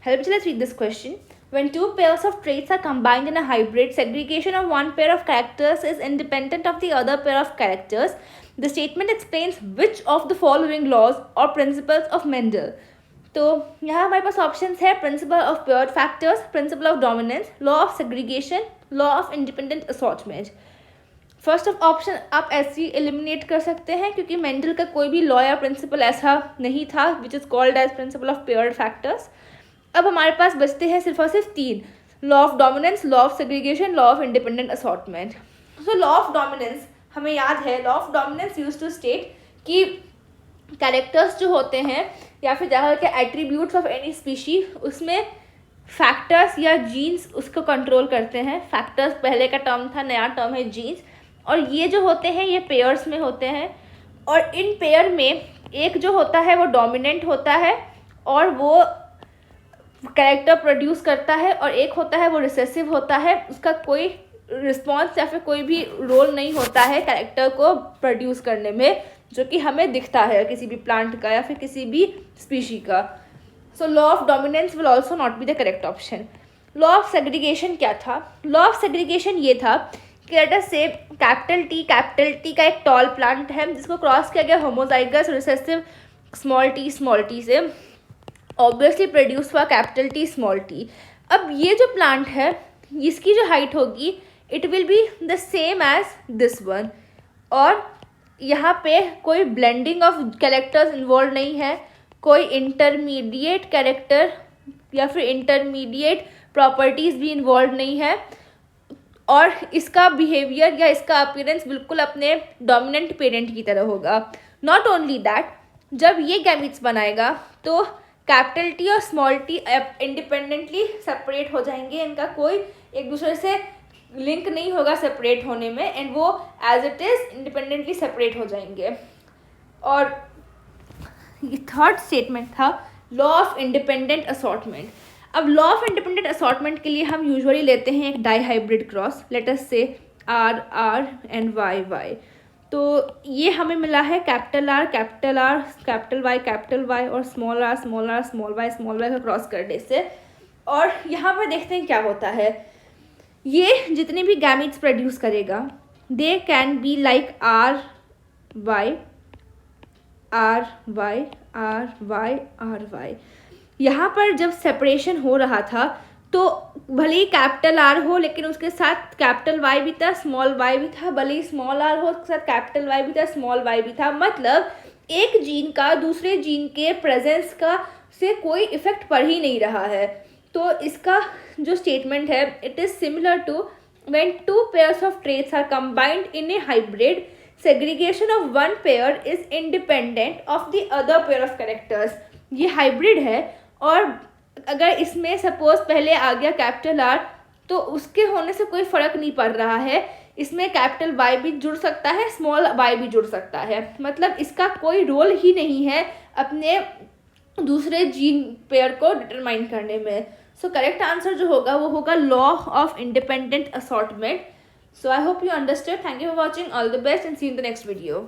Let's read this question. When two pairs of traits are combined in a hybrid, segregation of one pair of characters is independent of the other pair of characters. The statement explains which of the following laws or principles of Mendel. तो यहाँ हमारे पास options है principal of paired factors, principle of dominance, law of segregation, law of independent assortment. First of option आप ऐसे ही eliminate कर सकते हैं क्योंकि मेंडल का कोई भी लॉ या प्रिंसिपल ऐसा नहीं था which is called as principle of paired factors. अब हमारे पास बचते हैं सिर्फ और सिर्फ तीन, law of dominance, law of segregation, law of independent assortment. So law of dominance हमें याद है, law of dominance use to state कि कैरेक्टर्स जो होते हैं या फिर जहाँ के एट्रीब्यूट्स ऑफ एनी स्पीशी, उसमें फैक्टर्स या जीन्स उसको कंट्रोल करते हैं. फैक्टर्स पहले का टर्म था, नया टर्म है जीन्स. और ये जो होते हैं ये पेयर्स में होते हैं और इन पेयर में एक जो होता है वो डोमिनेंट होता है और वो कैरेक्टर प्रोड्यूस करता है और एक होता है वो रिसेसिव होता है. उसका कोई रिस्पॉन्स या फिर कोई भी रोल नहीं होता है कैरेक्टर को प्रोड्यूस करने में, जो कि हमें दिखता है किसी भी प्लांट का या फिर किसी भी स्पीशी का. सो law of dominance will also not be the correct option. Law of segregation क्या था? लॉ ऑफ सेग्रीगेशन ये था कि लेट अस से कैपिटल टी का एक टॉल प्लांट है जिसको क्रॉस किया गया होमोजाइगस रिसेसिव स्मॉल टी से, ऑब्वियसली प्रोड्यूस हुआ कैपिटल टी स्मॉल टी. अब ये जो प्लांट है इसकी जो हाइट होगी it will be the same as this one और यहाँ पे कोई ब्लेंडिंग ऑफ कैरेक्टर्स इन्वॉल्व नहीं है, कोई इंटरमीडिएट कैरेक्टर या फिर इंटरमीडिएट प्रॉपर्टीज़ भी इन्वॉल्व नहीं है और इसका बिहेवियर या इसका अपीयरेंस बिल्कुल अपने डोमिनेंट पेरेंट की तरह होगा. नॉट ओनली दैट, जब ये गैमीट्स बनाएगा तो कैपिटल टी और स्मॉल टी इंडिपेंडेंटली सेपरेट हो जाएंगे, इनका कोई एक दूसरे से लिंक नहीं होगा सेपरेट होने में एंड वो as it is independently separate हो जाएंगे. और ये थर्ड स्टेटमेंट था लॉ ऑफ इंडिपेंडेंट असॉर्टमेंट. अब लॉ ऑफ इंडिपेंडेंट असॉर्टमेंट के लिए हम यूजुअली लेते हैं एक dihybrid cross, let us say R R and Y Y. तो ये हमें मिला है कैपिटल आर कैपिटल वाई और स्मॉल आर स्मॉल वाई का क्रॉस करने से. और यहाँ पर देखते हैं क्या होता है. ये जितने भी गैमीट्स प्रोड्यूस करेगा they can be like R Y R Y R Y R Y. यहाँ पर जब सेपरेशन हो रहा था तो भले ही कैपिटल आर हो लेकिन उसके साथ कैपिटल वाई भी था, स्मॉल वाई भी था, भले ही स्मॉल आर हो उसके साथ कैपिटल वाई भी था, स्मॉल वाई भी था. मतलब एक जीन का दूसरे जीन के प्रेजेंस का से कोई इफेक्ट पड़ ही नहीं रहा है. तो इसका जो स्टेटमेंट है it is similar to when two pairs of traits are combined in a hybrid, segregation of one pair is independent of the other pair of characters. ये हाइब्रिड है और अगर इसमें सपोज पहले आ गया कैपिटल आर तो उसके होने से कोई फ़र्क नहीं पड़ रहा है, इसमें कैपिटल वाई भी जुड़ सकता है, स्मॉल वाई भी जुड़ सकता है. मतलब इसका कोई रोल ही नहीं है अपने दूसरे जीन पेयर को डिटरमाइन करने में. सो करेक्ट आंसर जो होगा वो होगा law of independent assortment. So I hope you understand. Thank you for watching. All the best and see in the next video.